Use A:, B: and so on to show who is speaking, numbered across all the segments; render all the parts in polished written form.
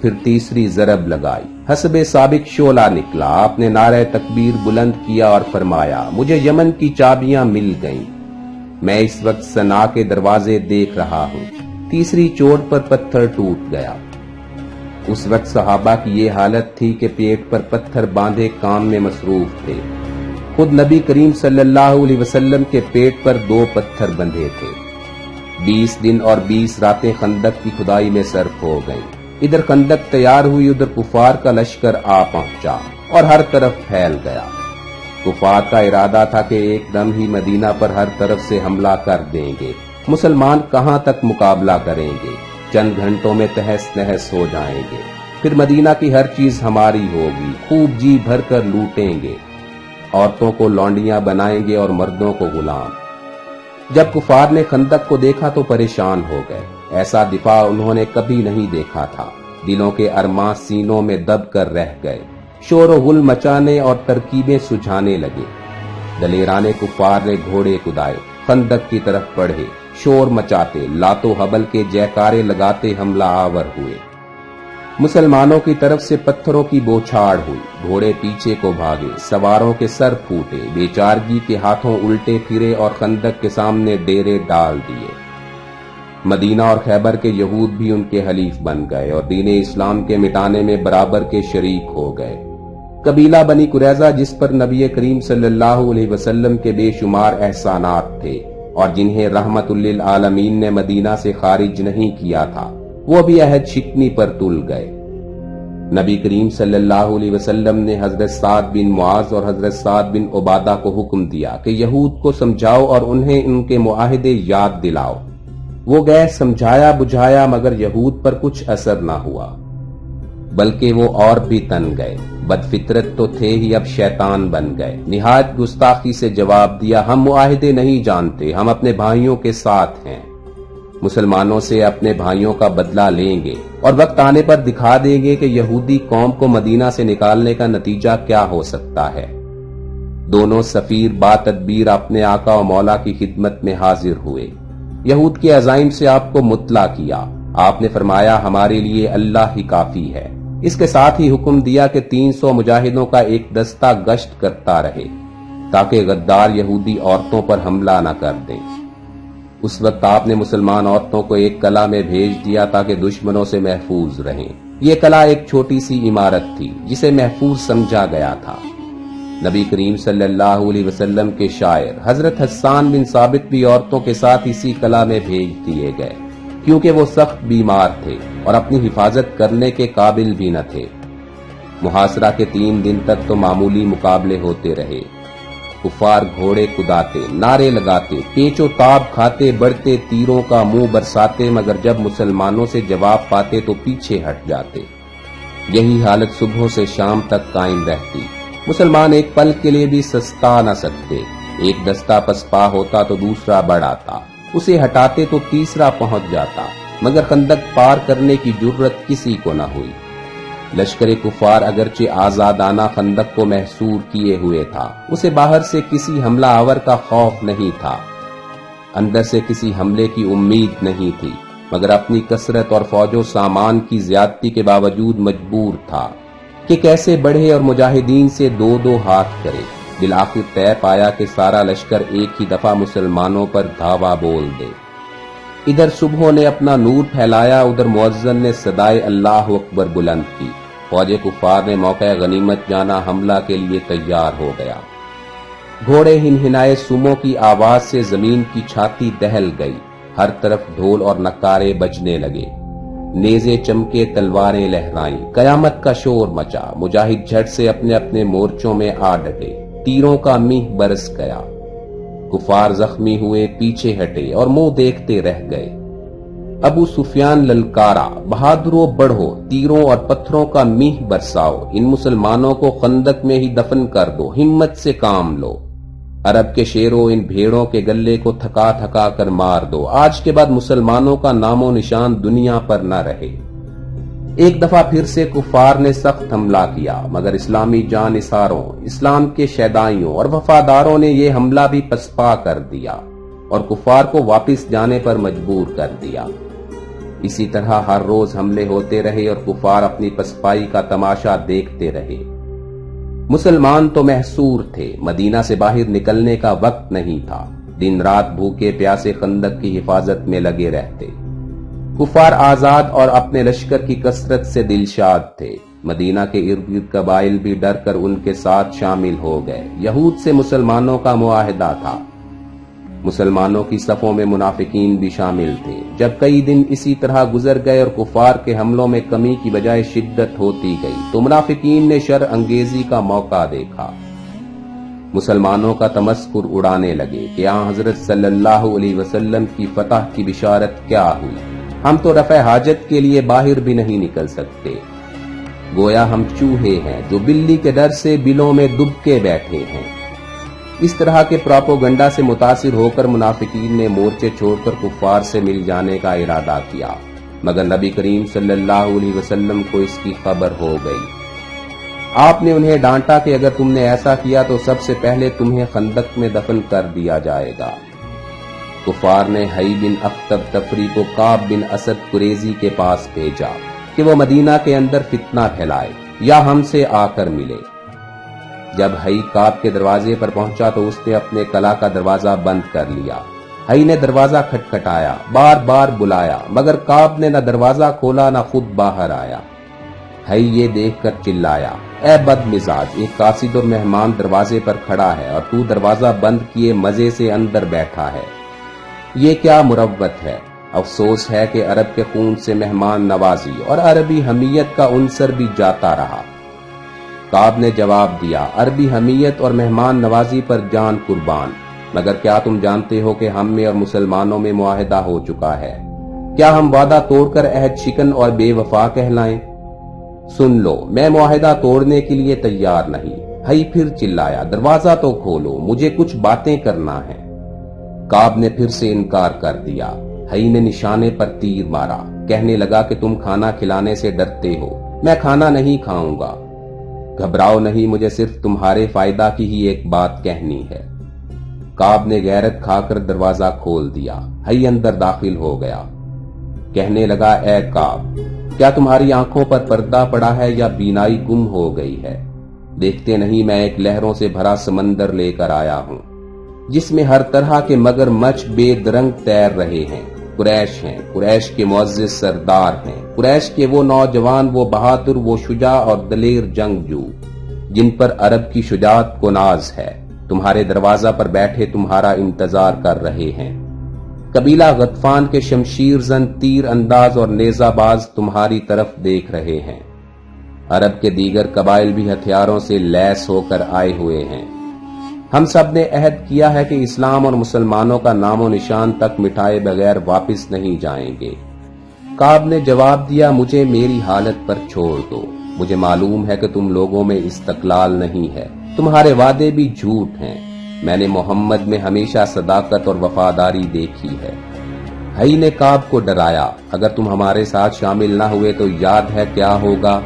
A: پھر تیسری ضرب لگائی، حسب سابق شعلہ نکلا۔ آپ نے نعرہ تکبیر بلند کیا اور فرمایا، مجھے یمن کی چابیاں مل گئیں، میں اس وقت صنعاء کے دروازے دیکھ رہا ہوں۔ تیسری چوٹ پر پتھر ٹوٹ گیا۔ اس وقت صحابہ کی یہ حالت تھی کہ پیٹ پر پتھر باندھے کام میں مصروف تھے۔ خود نبی کریم صلی اللہ علیہ وسلم کے پیٹ پر 2 پتھر بندھے تھے۔ 20 دن اور 20 راتیں خندق کی کھدائی میں صرف ہو گئیں۔ ادھر خندق تیار ہوئی، ادھر کفار کا لشکر آ پہنچا اور ہر طرف پھیل گیا۔ کفار کا ارادہ تھا کہ ایک دم ہی مدینہ پر ہر طرف سے حملہ کر دیں گے۔ مسلمان کہاں تک مقابلہ کریں گے؟ چند گھنٹوں میں تہس نہس ہو جائیں گے۔ پھر مدینہ کی ہر چیز ہماری ہوگی، خوب جی بھر کر لوٹیں گے، عورتوں کو لونڈیاں بنائیں گے اور مردوں کو غلام۔ جب کفار نے خندق کو دیکھا تو پریشان ہو گئے۔ ایسا دفاع انہوں نے کبھی نہیں دیکھا تھا۔ دلوں کے ارماں سینوں میں دب کر رہ گئے، شور و غل مچانے اور ترکیبیں سجھانے لگے۔ دلیران کفار نے گھوڑے کدائے، خندق کی طرف بڑھے، شور مچاتے، لات و حبل کے جیکارے لگاتے حملہ آور ہوئے۔ مسلمانوں کی طرف سے پتھروں کی بوچھاڑ ہوئی، گھوڑے پیچھے کو بھاگے، سواروں کے سر پھوٹے، بے چارگی کے ہاتھوں الٹے پھرے اور خندق کے سامنے ڈیرے ڈال دیے۔ مدینہ اور خیبر کے یہود بھی ان کے حلیف بن گئے اور دین اسلام کے مٹانے میں برابر کے شریک ہو گئے۔ قبیلہ بنی قریظہ، جس پر نبی کریم صلی اللہ علیہ وسلم کے بے شمار احسانات تھے اور جنہیں رحمت للعالمین نے مدینہ سے خارج نہیں کیا تھا، وہ بھی عہد شکنی پر تل گئے۔ نبی کریم صلی اللہ علیہ وسلم نے حضرت سعد بن معاذ اور حضرت سعد بن عبادہ کو حکم دیا کہ یہود کو سمجھاؤ اور انہیں ان کے معاہدے یاد دلاؤ۔ وہ گئے، سمجھایا بجھایا، مگر یہود پر کچھ اثر نہ ہوا، بلکہ وہ اور بھی تن گئے۔ بد فطرت تو تھے ہی، اب شیطان بن گئے۔ نہایت گستاخی سے جواب دیا، ہم معاہدے نہیں جانتے، ہم اپنے بھائیوں کے ساتھ ہیں، مسلمانوں سے اپنے بھائیوں کا بدلہ لیں گے اور وقت آنے پر دکھا دیں گے کہ یہودی قوم کو مدینہ سے نکالنے کا نتیجہ کیا ہو سکتا ہے۔ دونوں سفیر با تدبیر اپنے آقا و مولا کی خدمت میں حاضر ہوئے، یہود کے عزائم سے آپ کو مطلع کیا۔ آپ نے فرمایا، ہمارے لیے اللہ ہی کافی ہے۔ اس کے ساتھ ہی حکم دیا کہ 300 مجاہدوں کا ایک دستہ گشت کرتا رہے تاکہ غدار یہودی عورتوں پر حملہ نہ کر دیں۔ اس وقت آپ نے مسلمان عورتوں کو ایک قلعہ میں بھیج دیا تاکہ دشمنوں سے محفوظ رہیں۔ یہ قلعہ ایک چھوٹی سی عمارت تھی جسے محفوظ سمجھا گیا تھا۔ نبی کریم صلی اللہ علیہ وسلم کے شاعر حضرت حسان بن ثابت بھی عورتوں کے ساتھ اسی قلعہ میں بھیج دیے گئے، کیونکہ وہ سخت بیمار تھے اور اپنی حفاظت کرنے کے قابل بھی نہ تھے۔ محاصرہ کے 3 دن تک تو معمولی مقابلے ہوتے رہے۔ کفار گھوڑے کداتے، نعرے لگاتے، پیچ و تاب کھاتے، بڑھتے تیروں کا منہ برساتے، مگر جب مسلمانوں سے جواب پاتے تو پیچھے ہٹ جاتے۔ یہی حالت صبح سے شام تک قائم رہتی۔ مسلمان ایک پل کے لیے بھی سستا نہ سکتے۔ ایک دستہ پسپا ہوتا تو دوسرا بڑھ آتا، اسے ہٹاتے تو تیسرا پہنچ جاتا، مگر خندق پار کرنے کی جرت کسی کو نہ ہوئی۔ لشکر کفار اگرچہ آزادانہ خندق کو محصور کیے ہوئے تھا، اسے باہر سے کسی حملہ آور کا خوف نہیں تھا، اندر سے کسی حملے کی امید نہیں تھی، مگر اپنی کثرت اور فوج و سامان کی زیادتی کے باوجود مجبور تھا کہ کیسے بڑھے اور مجاہدین سے 2 ہاتھ کرے۔ بالآخر طے پایا کہ سارا لشکر ایک ہی دفعہ مسلمانوں پر دھاوا بول دے۔ ادھر صبحوں نے اپنا نور پھیلایا، ادھر مؤذن نے صدائے اللہ اکبر بلند کی۔ فوج کفار نے موقع غنیمت جانا حملہ کے لیے تیار ہو گیا۔ گھوڑے ہنہنائے، سوموں کی آواز سے زمین کی چھاتی دہل گئی، ہر طرف ڈھول اور نکارے بجنے لگے، نیزے چمکے، تلواریں لہرائیں، قیامت کا شور مچا۔ مجاہد جھٹ سے اپنے اپنے مورچوں میں آ ڈٹے، تیروں کا میہ برس گیا۔ کفار زخمی ہوئے، پیچھے ہٹے اور منہ دیکھتے رہ گئے۔ ابو سفیان للکارا، بہادروں بڑھو، تیروں اور پتھروں کا میہ برساؤ، ان مسلمانوں کو خندق میں ہی دفن کر دو، ہمت سے کام لو۔ عرب کے شیروں، ان بھیڑوں کے گلے کو تھکا تھکا کر مار دو، آج کے بعد مسلمانوں کا نام و نشان دنیا پر نہ رہے۔ ایک دفعہ پھر سے کفار نے سخت حملہ کیا، مگر اسلامی جانثاروں، اسلام کے شیدائیوں اور وفاداروں نے یہ حملہ بھی پسپا کر دیا اور کفار کو واپس جانے پر مجبور کر دیا۔ اسی طرح ہر روز حملے ہوتے رہے اور کفار اپنی پسپائی کا تماشا دیکھتے رہے۔ مسلمان تو محصور تھے، مدینہ سے باہر نکلنے کا وقت نہیں تھا، دن رات بھوکے پیاسے خندق کی حفاظت میں لگے رہتے۔ کفار آزاد اور اپنے لشکر کی کثرت سے دلشاد تھے، مدینہ کے ارد گرد قبائل بھی ڈر کر ان کے ساتھ شامل ہو گئے۔ یہود سے مسلمانوں کا معاہدہ تھا، مسلمانوں کی صفوں میں منافقین بھی شامل تھے۔ جب کئی دن اسی طرح گزر گئے اور کفار کے حملوں میں کمی کی بجائے شدت ہوتی گئی تو منافقین نے شر انگیزی کا موقع دیکھا، مسلمانوں کا تمسخر اڑانے لگے کہ حضرت صلی اللہ علیہ وسلم کی فتح کی بشارت کیا ہوئی، ہم تو رفع حاجت کے لیے باہر بھی نہیں نکل سکتے، گویا ہم چوہے ہیں جو بلی کے ڈر سے بلوں میں دب کے بیٹھے ہیں۔ اس طرح کے پراپوگنڈا سے متاثر ہو کر منافقین نے مورچے چھوڑ کر کفار سے مل جانے کا ارادہ کیا، مگر نبی کریم صلی اللہ علیہ وسلم کو اس کی خبر ہو گئی۔ آپ نے انہیں ڈانٹا کہ اگر تم نے ایسا کیا تو سب سے پہلے تمہیں خندق میں دفن کر دیا جائے گا۔ کفار نے حی بن اخطب تفری کو کعب بن اسد قریظی کے پاس بھیجا کہ وہ مدینہ کے اندر فتنہ پھیلائے یا ہم سے آ کر ملے۔ جب حی کعب کے دروازے پر پہنچا تو اس نے اپنے قلعہ کا دروازہ بند کر لیا۔ حی نے دروازہ کھٹکھٹایا، بار بار بلایا، مگر کعب نے نہ دروازہ کھولا نہ خود باہر آیا۔ حی یہ دیکھ کر چلایا، اے بد مزاج، ایک قاصد اور مہمان دروازے پر کھڑا ہے اور تو دروازہ بند کیے مزے سے اندر بیٹھا ہے، یہ کیا مروت ہے؟ افسوس ہے کہ عرب کے خون سے مہمان نوازی اور عربی حمیت کا عنصر بھی جاتا رہا۔ کعب نے جواب دیا، عربی حمیت اور مہمان نوازی پر جان قربان، مگر کیا تم جانتے ہو کہ ہم میں اور مسلمانوں میں معاہدہ ہو چکا ہے؟ کیا ہم وعدہ توڑ کر عہد شکن اور بے وفا کہلائیں؟ سن لو، میں معاہدہ توڑنے کے لیے تیار نہیں۔ حی پھر چلایا، دروازہ تو کھولو، مجھے کچھ باتیں کرنا ہے۔ کعب نے پھر سے انکار کر دیا۔ حی نے نشانے پر تیر مارا، کہنے لگا کہ تم کھانا کھلانے سے ڈرتے ہو، میں کھانا نہیں کھاؤں گا، گھبراؤ نہیں، مجھے صرف تمہارے فائدہ کی ہی ایک بات کہنی ہے۔ کعب نے غیرت کھا کر دروازہ کھول دیا، حی اندر داخل ہو گیا، کہنے لگا، اے کعب، کیا تمہاری آنکھوں پر پردہ پڑا ہے یا بینائی گم ہو گئی ہے؟ دیکھتے نہیں میں ایک لہروں سے بھرا سمندر لے کر آیا ہوں جس میں ہر طرح کے مگر مچھ بے درنگ تیر رہے ہیں۔ قریش ہیں، قریش کے معزز سردار ہیں، قریش کے وہ نوجوان، وہ بہادر، وہ شجاع اور دلیر جنگجو جن پر عرب کی شجاعت کو ناز ہے، تمہارے دروازہ پر بیٹھے تمہارا انتظار کر رہے ہیں۔ قبیلہ غطفان کے شمشیر زن، تیر انداز اور نیزہ باز تمہاری طرف دیکھ رہے ہیں۔ عرب کے دیگر قبائل بھی ہتھیاروں سے لیس ہو کر آئے ہوئے ہیں۔ ہم سب نے عہد کیا ہے کہ اسلام اور مسلمانوں کا نام و نشان تک مٹائے بغیر واپس نہیں جائیں گے۔ کعب نے جواب دیا، مجھے میری حالت پر چھوڑ دو، مجھے معلوم ہے کہ تم لوگوں میں استقلال نہیں ہے، تمہارے وعدے بھی جھوٹ ہیں، میں نے محمد میں ہمیشہ صداقت اور وفاداری دیکھی ہے۔ حی نے کعب کو ڈرایا، اگر تم ہمارے ساتھ شامل نہ ہوئے تو یاد ہے کیا ہوگا،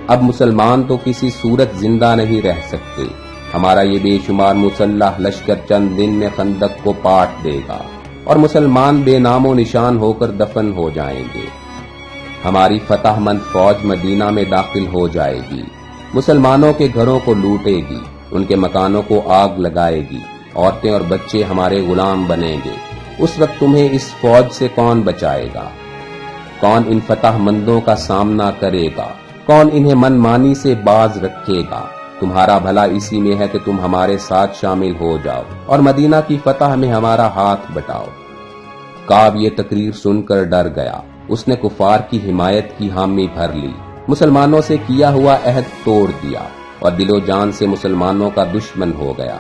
A: اب مسلمان تو کسی صورت زندہ نہیں رہ سکتے، ہمارا یہ بے شمار مسلح لشکر چند دن میں خندق کو پاٹ دے گا اور مسلمان بے نام و نشان ہو کر دفن ہو جائیں گے۔ ہماری فتح مند فوج مدینہ میں داخل ہو جائے گی، مسلمانوں کے گھروں کو لوٹے گی، ان کے مکانوں کو آگ لگائے گی، عورتیں اور بچے ہمارے غلام بنیں گے۔ اس وقت تمہیں اس فوج سے کون بچائے گا؟ کون ان فتح مندوں کا سامنا کرے گا؟ کون انہیں من مانی سے باز رکھے گا؟ تمہارا بھلا اسی میں ہے کہ تم ہمارے ساتھ شامل ہو جاؤ اور مدینہ کی فتح میں ہمارا ہاتھ بٹاؤ۔ کعب یہ تقریر سن کر ڈر گیا، اس نے کفار کی حمایت کی حامی بھر لی، مسلمانوں سے کیا ہوا عہد توڑ دیا اور دل و جان سے مسلمانوں کا دشمن ہو گیا۔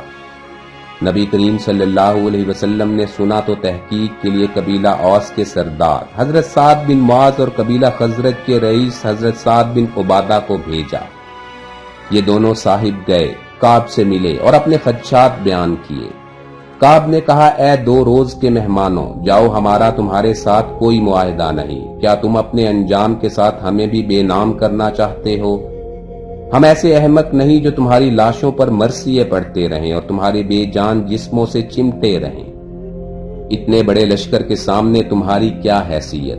A: نبی کریم صلی اللہ علیہ وسلم نے سنا تو تحقیق کے لیے قبیلہ اوس کے سردار حضرت سعد بن معاذ اور قبیلہ خزرج کے رئیس حضرت سعد بن عبادہ کو بھیجا۔ یہ دونوں صاحب گئے، کعب سے ملے اور اپنے خدشات بیان کیے۔ کعب نے کہا، اے 2 روز کے مہمانوں، جاؤ، ہمارا تمہارے ساتھ کوئی معاہدہ نہیں، کیا تم اپنے انجام کے ساتھ ہمیں بھی بے نام کرنا چاہتے ہو؟ ہم ایسے احمق نہیں جو تمہاری لاشوں پر مرثیے پڑھتے رہیں اور تمہارے بے جان جسموں سے چمٹے رہیں۔ اتنے بڑے لشکر کے سامنے تمہاری کیا حیثیت؟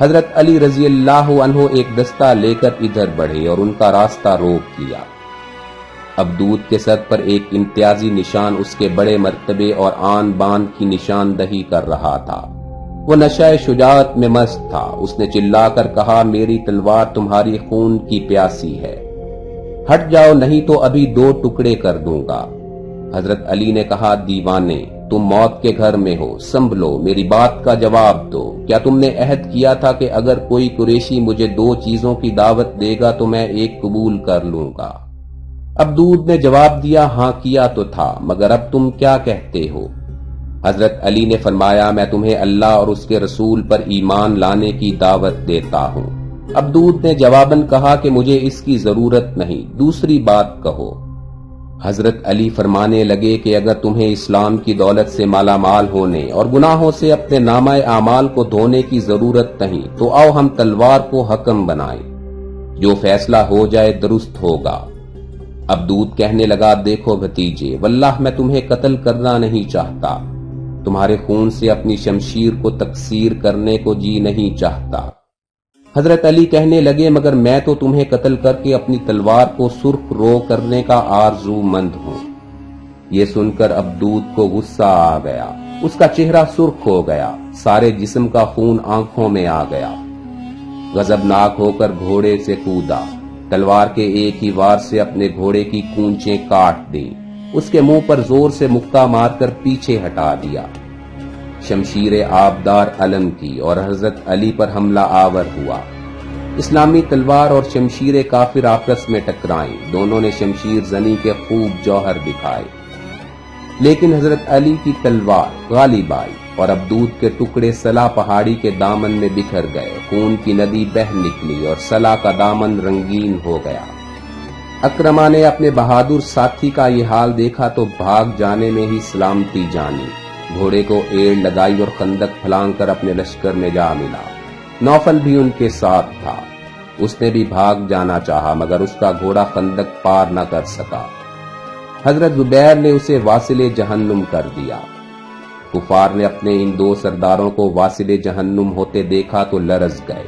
A: حضرت علی رضی اللہ عنہ ایک دستہ لے کر ادھر بڑھے اور ان کا راستہ روک دیا۔ اب دودھ کے سر پر ایک امتیازی نشان اس کے بڑے مرتبے اور آن بان کی نشاندہی کر رہا تھا۔ وہ نشہ شجاعت میں مست تھا۔ اس نے چلا کر کہا، میری تلوار تمہاری خون کی پیاسی ہے، ہٹ جاؤ نہیں تو ابھی 2 ٹکڑے کر دوں گا۔ حضرت علی نے کہا، دیوانے، تم موت کے گھر میں ہو، سنبھلو، میری بات کا جواب دو۔ کیا تم نے عہد کیا تھا کہ اگر کوئی قریشی مجھے 2 چیزوں کی دعوت دے گا تو میں ایک قبول کر لوں گا؟ اب دودھ نے جواب دیا، ہاں کیا تو تھا، مگر اب تم کیا کہتے ہو؟ حضرت علی نے فرمایا، میں تمہیں اللہ اور اس کے رسول پر ایمان لانے کی دعوت دیتا ہوں۔ اب دودھ نے جواباً کہا کہ مجھے اس کی ضرورت نہیں، دوسری بات کہو۔ حضرت علی فرمانے لگے کہ اگر تمہیں اسلام کی دولت سے مالا مال ہونے اور گناہوں سے اپنے نامہ اعمال کو دھونے کی ضرورت نہیں تو آؤ ہم تلوار کو حکم بنائیں، جو فیصلہ ہو جائے درست ہوگا۔ اب دودھ کہنے لگا، دیکھو بھتیجے، واللہ میں تمہیں قتل کرنا نہیں چاہتا، تمہارے خون سے اپنی شمشیر کو تکسیر کرنے کو جی نہیں چاہتا۔ حضرت علی کہنے لگے، مگر میں تو تمہیں قتل کر کے اپنی تلوار کو سرخ رو کرنے کا آرزو مند ہوں۔ یہ سن کر اب دودھ کو غصہ آ گیا، اس کا چہرہ سرخ ہو گیا، سارے جسم کا خون آنکھوں میں آ گیا۔ غضبناک ہو کر گھوڑے سے کودا، تلوار کے ایک ہی وار سے اپنے گھوڑے کی کونچیں کاٹ دیں، اس کے منہ پر زور سے مکہ مار کر پیچھے ہٹا دیا۔ شمشیر آبدار علم کی اور حضرت علی پر حملہ آور ہوا۔ اسلامی تلوار اور شمشیر کافر آپس میں ٹکرائیں، دونوں نے شمشیر زنی کے خوب جوہر دکھائے، لیکن حضرت علی کی تلوار غالب آئی اور اب دودھ کے ٹکڑے سلا پہاڑی کے دامن میں بکھر گئے، خون کی ندی بہہ نکلی اور سلا کا دامن رنگین ہو گیا۔ اکرما نے اپنے بہادر ساتھی کا یہ حال دیکھا تو بھاگ جانے میں ہی سلامتی جانی، گھوڑے کو ایڑ لگائی اور خندق پھلانگ کر اپنے لشکر میں جا ملا۔ نوفل بھی ان کے ساتھ تھا، اس نے بھی بھاگ جانا چاہا مگر اس کا گھوڑا خندق پار نہ کر سکا۔ حضرت زبیر نے اسے واصل جہنم کر دیا۔ کفار نے اپنے ان 2 سرداروں کو واصل جہنم ہوتے دیکھا تو لرز گئے،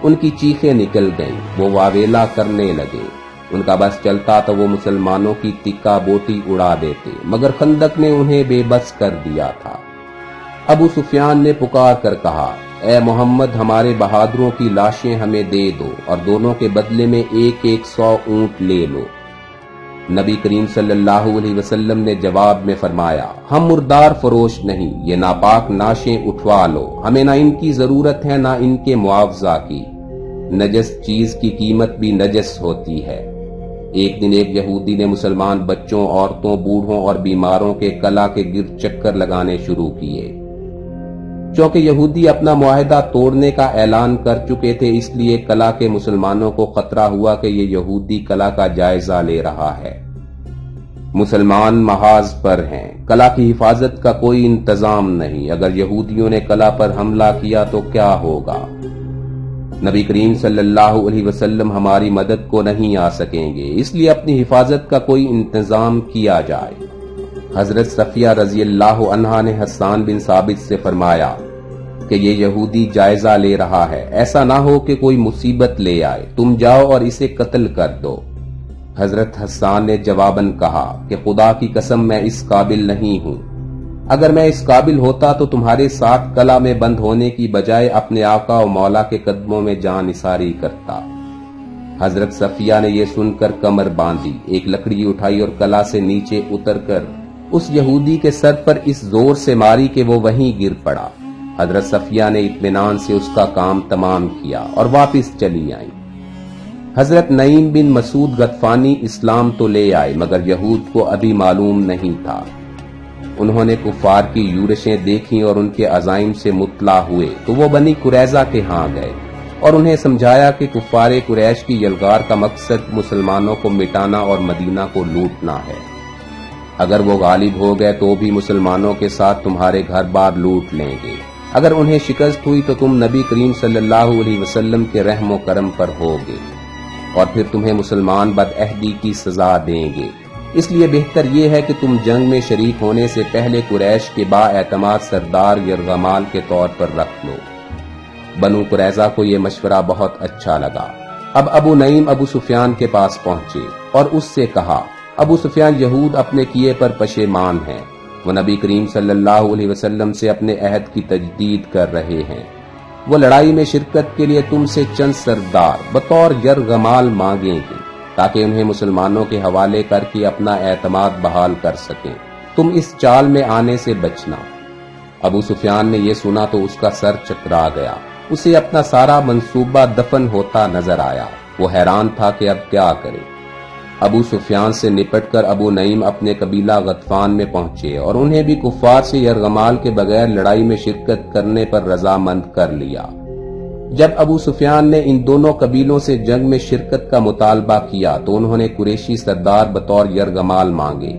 A: ان کی چیخیں نکل گئیں، وہ واویلا کرنے لگے۔ ان کا بس چلتا تو وہ مسلمانوں کی تکا بوٹی اڑا دیتے، مگر خندق نے انہیں بے بس کر دیا تھا۔ ابو سفیان نے پکار کر کہا، اے محمد، ہمارے بہادروں کی لاشیں ہمیں دے دو اور دونوں کے بدلے میں 100 اونٹ لے لو۔ نبی کریم صلی اللہ علیہ وسلم نے جواب میں فرمایا، ہم مردار فروش نہیں، یہ ناپاک ناشیں اٹھوا لو، ہمیں نہ ان کی ضرورت ہے نہ ان کے معاوضہ کی، نجس چیز کی قیمت بھی نجس ہوتی ہے۔ ایک دن ایک یہودی نے مسلمان بچوں، عورتوں، بوڑھوں اور بیماروں کے کلا کے گرد چکر لگانے شروع کیے۔ چونکہ یہودی اپنا معاہدہ توڑنے کا اعلان کر چکے تھے، اس لیے کلا کے مسلمانوں کو خطرہ ہوا کہ یہ یہودی کلا کا جائزہ لے رہا ہے۔ مسلمان محاذ پر ہیں، کلا کی حفاظت کا کوئی انتظام نہیں، اگر یہودیوں نے کلا پر حملہ کیا تو کیا ہوگا؟ نبی کریم صلی اللہ علیہ وسلم ہماری مدد کو نہیں آ سکیں گے، اس لیے اپنی حفاظت کا کوئی انتظام کیا جائے۔ حضرت صفیہ رضی اللہ عنہا نے حسان بن ثابت سے فرمایا کہ یہ یہودی جائزہ لے رہا ہے، ایسا نہ ہو کہ کوئی مصیبت لے آئے، تم جاؤ اور اسے قتل کر دو۔ حضرت حسان نے جواباً کہا کہ خدا کی قسم میں اس قابل نہیں ہوں، اگر میں اس قابل ہوتا تو تمہارے ساتھ کلا میں بند ہونے کی بجائے اپنے آقا و مولا کے قدموں میں جان نثاری کرتا۔ حضرت صفیہ نے یہ سن کر کمر باندھی، ایک لکڑی اٹھائی اور کلا سے نیچے اتر کر اس یہودی کے سر پر اس زور سے ماری کہ وہ وہیں گر پڑا۔ حضرت صفیہ نے اطمینان سے اس کا کام تمام کیا اور واپس چلی آئیں۔ حضرت نعیم بن مسعود غطفانی اسلام تو لے آئے مگر یہود کو ابھی معلوم نہیں تھا۔ انہوں نے کفار کی یورشیں دیکھیں اور ان کے عزائم سے مطلع ہوئے تو وہ بنی قریظہ کے ہاں گئے اور انہیں سمجھایا کہ کفار قریش کی یلغار کا مقصد مسلمانوں کو مٹانا اور مدینہ کو لوٹنا ہے۔ اگر وہ غالب ہو گئے تو بھی مسلمانوں کے ساتھ تمہارے گھر بار لوٹ لیں گے، اگر انہیں شکست ہوئی تو تم نبی کریم صلی اللہ علیہ وسلم کے رحم و کرم پر ہوگے اور پھر تمہیں مسلمان بدعہدی کی سزا دیں گے، اس لیے بہتر یہ ہے کہ تم جنگ میں شریک ہونے سے پہلے قریش کے با اعتماد سردار یرغمال کے طور پر رکھ لو۔ بنو قریظہ کو یہ مشورہ بہت اچھا لگا۔ اب ابو نعیم ابو سفیان کے پاس پہنچے اور اس سے کہا، ابو سفیان یہود اپنے کیے پر پشیمان ہیں، وہ نبی کریم صلی اللہ علیہ وسلم سے اپنے عہد کی تجدید کر رہے ہیں، وہ لڑائی میں شرکت کے لیے تم سے چند سردار بطور یرغمال مانگیں گے تاکہ انہیں مسلمانوں کے حوالے کر کے اپنا اعتماد بحال کر سکیں، تم اس چال میں آنے سے بچنا۔ ابو سفیان نے یہ سنا تو اس کا سر چکرا گیا، اسے اپنا سارا منصوبہ دفن ہوتا نظر آیا، وہ حیران تھا کہ اب کیا کرے۔ ابو سفیان سے نپٹ کر ابو نعیم اپنے قبیلہ غطفان میں پہنچے اور انہیں بھی کفار سے یرغمال کے بغیر لڑائی میں شرکت کرنے پر رضامند کر لیا۔ جب ابو سفیان نے ان دونوں قبیلوں سے جنگ میں شرکت کا مطالبہ کیا تو انہوں نے قریشی سردار بطور یرغمال مانگے۔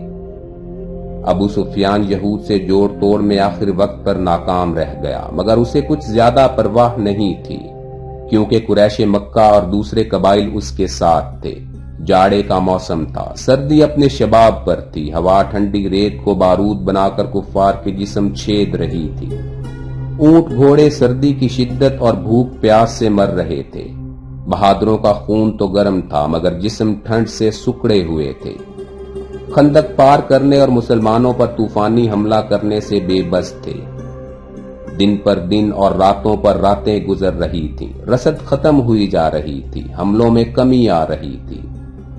A: ابو سفیان یہود سے جوڑ توڑ میں آخر وقت پر ناکام رہ گیا، مگر اسے کچھ زیادہ پرواہ نہیں تھی کیونکہ قریش مکہ اور دوسرے قبائل اس کے ساتھ تھے۔ جاڑے کا موسم تھا، سردی اپنے شباب پر تھی، ہوا ٹھنڈی ریت کو بارود بنا کر کفار کے جسم چھید رہی تھی، اونٹ گھوڑے سردی کی شدت اور بھوک پیاس سے مر رہے تھے، بہادروں کا خون تو گرم تھا مگر جسم ٹھنڈ سے سکڑے ہوئے تھے، خندق پار کرنے اور مسلمانوں پر طوفانی حملہ کرنے سے بے بس تھے، دن پر دن اور راتوں پر راتیں گزر رہی تھیں، رسد ختم ہوئی جا رہی تھی، حملوں میں کمی آ رہی تھی،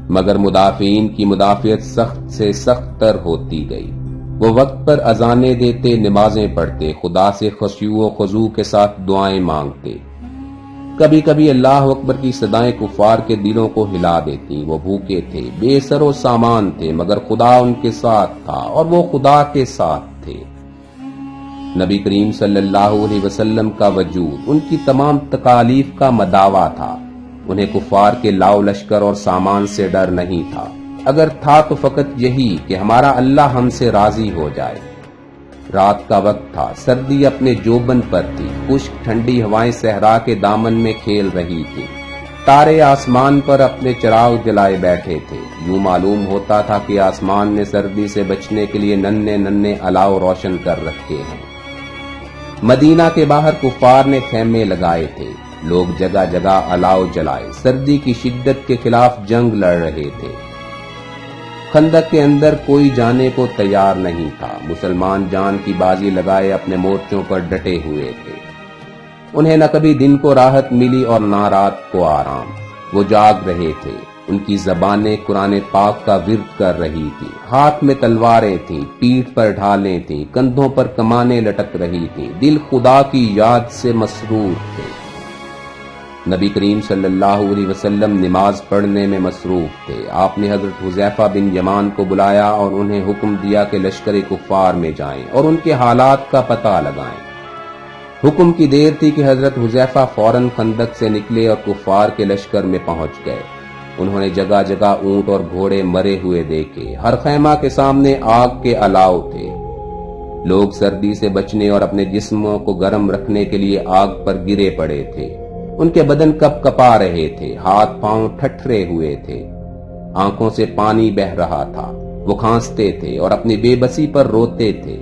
A: مگر مدافعین کی مدافعت سخت سے سخت تر ہوتی گئی۔ وہ وقت پر اذانیں دیتے، نمازیں پڑھتے، خدا سے خشوع و خضوع کے ساتھ دعائیں مانگتے، کبھی کبھی اللہ اکبر کی صدائیں کفار کے دلوں کو ہلا دیتی۔ وہ بھوکے تھے، بے سر و سامان تھے، مگر خدا ان کے ساتھ تھا اور وہ خدا کے ساتھ تھے۔ نبی کریم صلی اللہ علیہ وسلم کا وجود ان کی تمام تکالیف کا مداوا تھا، انہیں کفار کے لاؤ لشکر اور سامان سے ڈر نہیں تھا، اگر تھا تو فقط یہی کہ ہمارا اللہ ہم سے راضی ہو جائے۔ رات کا وقت تھا، سردی اپنے جوبن پر تھی، خشک ٹھنڈی ہوائیں صحرا کے دامن میں کھیل رہی تھی، تارے آسمان پر اپنے چراغ جلائے بیٹھے تھے، یوں معلوم ہوتا تھا کہ آسمان نے سردی سے بچنے کے لیے ننھے ننھے الاؤ روشن کر رکھے ہیں۔ مدینہ کے باہر کفار نے خیمے لگائے تھے، لوگ جگہ جگہ الاؤ جلائے، سردی کی شدت کے خلاف جنگ لڑ رہے تھے۔ خندق کے اندر کوئی جانے کو تیار نہیں تھا، مسلمان جان کی بازی لگائے اپنے مورچوں پر ڈٹے ہوئے تھے، انہیں نہ کبھی دن کو راحت ملی اور نہ رات کو آرام، وہ جاگ رہے تھے، ان کی زبانیں قرآن پاک کا ورد کر رہی تھی، ہاتھ میں تلواریں تھیں، پیٹھ پر ڈھالیں تھیں، کندھوں پر کمانیں لٹک رہی تھیں، دل خدا کی یاد سے مسرور تھے۔ نبی کریم صلی اللہ علیہ وسلم نماز پڑھنے میں مصروف تھے، آپ نے حضرت حذیفہ بن یمان کو بلایا اور انہیں حکم دیا کہ لشکر کفار میں جائیں اور ان کے حالات کا پتہ لگائیں۔ حکم کی دیر تھی کہ حضرت حذیفہ فوراً خندق سے نکلے اور کفار کے لشکر میں پہنچ گئے۔ انہوں نے جگہ جگہ اونٹ اور گھوڑے مرے ہوئے دیکھے، ہر خیمہ کے سامنے آگ کے الاؤ تھے، لوگ سردی سے بچنے اور اپنے جسموں کو گرم رکھنے کے لیے آگ پر گرے پڑے تھے، ان کے بدن کپ کپا رہے تھے، ہاتھ پاؤں ٹھٹھرے ہوئے تھے، آنکھوں سے پانی بہہ رہا تھا، وہ کھانستے تھے اور اپنی بے بسی پر روتے تھے۔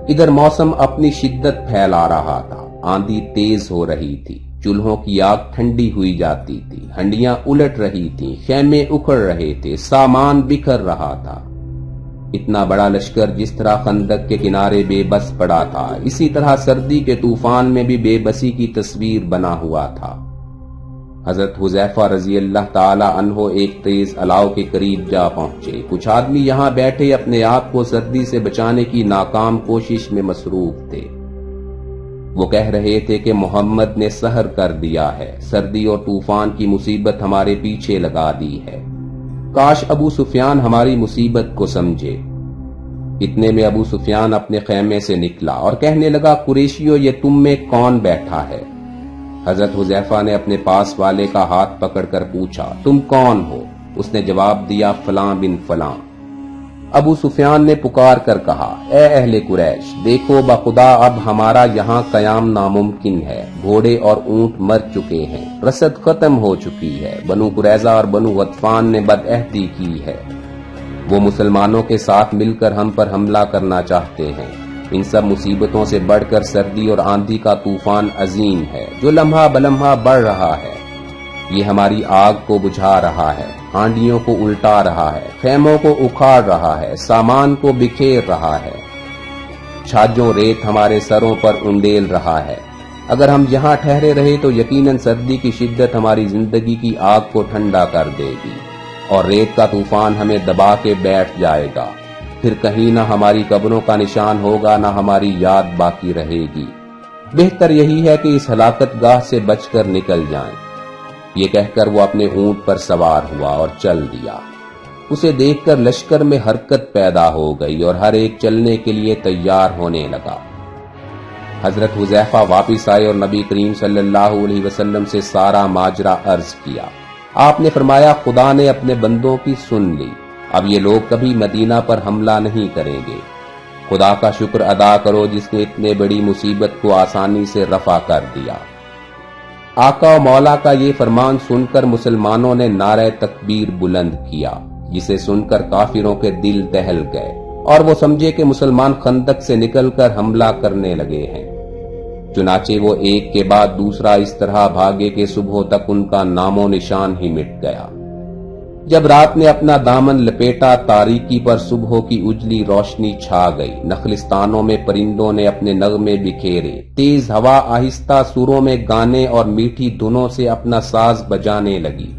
A: ادھر موسم اپنی شدت پھیلا رہا تھا، آندھی تیز ہو رہی تھی، چولہوں کی آگ ٹھنڈی ہوئی جاتی تھی، ہنڈیاں الٹ رہی تھیں، خیمے اکھڑ رہے تھے، سامان بکھر رہا تھا۔ اتنا بڑا لشکر جس طرح خندق کے کنارے بے بس پڑا تھا، اسی طرح سردی کے طوفان میں بھی بے بسی کی تصویر بنا ہوا تھا۔ حضرت حذیفہ رضی اللہ تعالی عنہ ایک تیز الاؤ کے قریب جا پہنچے، کچھ آدمی یہاں بیٹھے اپنے آپ کو سردی سے بچانے کی ناکام کوشش میں مصروف تھے۔ وہ کہہ رہے تھے کہ محمد نے سحر کر دیا ہے، سردی اور طوفان کی مصیبت ہمارے پیچھے لگا دی ہے، کاش ابو سفیان ہماری مصیبت کو سمجھے۔ اتنے میں ابو سفیان اپنے خیمے سے نکلا اور کہنے لگا، قریشیو یہ تم میں کون بیٹھا ہے؟ حضرت حذیفہ نے اپنے پاس والے کا ہاتھ پکڑ کر پوچھا، تم کون ہو؟ اس نے جواب دیا، فلاں بن فلاں۔ ابو سفیان نے پکار کر کہا، اے اہل قریش، دیکھو بخدا اب ہمارا یہاں قیام ناممکن ہے، گھوڑے اور اونٹ مر چکے ہیں، رسد ختم ہو چکی ہے، بنو قریظہ اور بنو غطفان نے بدعہدی کی ہے، وہ مسلمانوں کے ساتھ مل کر ہم پر حملہ کرنا چاہتے ہیں، ان سب مصیبتوں سے بڑھ کر سردی اور آندھی کا طوفان عظیم ہے جو لمحہ بلمحہ بڑھ رہا ہے۔ یہ ہماری آگ کو بجھا رہا ہے، ہانڈیوں کو الٹا رہا ہے، خیموں کو اکھاڑ رہا ہے، سامان کو بکھیر رہا ہے، چھاجوں ریت ہمارے سروں پر انڈیل رہا ہے۔ اگر ہم یہاں ٹھہرے رہے تو یقیناً سردی کی شدت ہماری زندگی کی آگ کو ٹھنڈا کر دے گی اور ریت کا طوفان ہمیں دبا کے بیٹھ جائے گا۔ پھر کہیں نہ ہماری قبروں کا نشان ہوگا، نہ ہماری یاد باقی رہے گی۔ بہتر یہی ہے کہ اس ہلاکت گاہ سے بچ کر نکل جائیں۔ یہ کہہ کر وہ اپنے اونٹ پر سوار ہوا اور چل دیا۔ اسے دیکھ کر لشکر میں حرکت پیدا ہو گئی اور ہر ایک چلنے کے لیے تیار ہونے لگا۔ حضرت حذیفہ واپس آئے اور نبی کریم صلی اللہ علیہ وسلم سے سارا ماجرا عرض کیا۔ آپ نے فرمایا، خدا نے اپنے بندوں کی سن لی، اب یہ لوگ کبھی مدینہ پر حملہ نہیں کریں گے۔ خدا کا شکر ادا کرو جس نے اتنے بڑی مصیبت کو آسانی سے رفع کر دیا۔ آقا و مولا کا یہ فرمان سن کر مسلمانوں نے نعرہ تکبیر بلند کیا، جسے سن کر کافروں کے دل دہل گئے اور وہ سمجھے کہ مسلمان خندق سے نکل کر حملہ کرنے لگے ہیں۔ چنانچہ وہ ایک کے بعد دوسرا اس طرح بھاگے کہ صبح تک ان کا نام و نشان ہی مٹ گیا۔ جب رات نے اپنا دامن لپیٹا، تاریکی پر صبح کی اجلی روشنی چھا گئی۔ نخلستانوں میں پرندوں نے اپنے نغمے بکھیرے، تیز ہوا آہستہ سروں میں گانے اور میٹھی دھنوں سے اپنا ساز بجانے لگی۔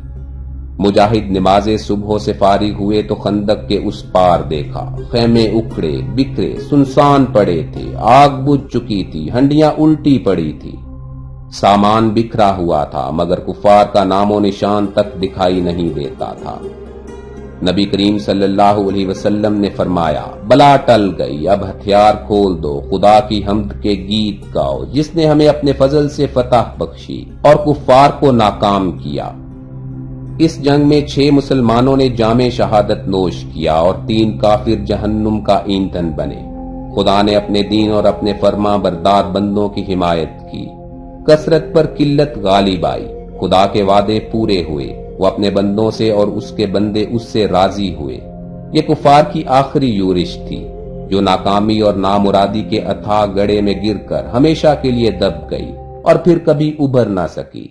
A: مجاہد نماز صبح سے فارغ ہوئے تو خندق کے اس پار دیکھا، خیمے اکھڑے بکھرے سنسان پڑے تھے، آگ بجھ چکی تھی، ہنڈیاں الٹی پڑی تھی، سامان بکھرا ہوا تھا، مگر کفار کا نام و نشان تک دکھائی نہیں دیتا تھا۔ نبی کریم صلی اللہ علیہ وسلم نے فرمایا، بلا ٹل گئی، اب ہتھیار کھول دو، خدا کی حمد کے گیت گاؤ جس نے ہمیں اپنے فضل سے فتح بخشی اور کفار کو ناکام کیا۔ اس جنگ میں 6 مسلمانوں نے جام شہادت نوش کیا اور 3 کافر جہنم کا ایندھن بنے۔ خدا نے اپنے دین اور اپنے فرما بردار بندوں کی حمایت کی۔ کثرت پر قلت غالب آئی، خدا کے وعدے پورے ہوئے، وہ اپنے بندوں سے اور اس کے بندے اس سے راضی ہوئے۔ یہ کفار کی آخری یورش تھی جو ناکامی اور نامرادی کے اتھاہ گڑھے میں گر کر ہمیشہ کے لیے دب گئی اور پھر کبھی ابھر نہ سکی۔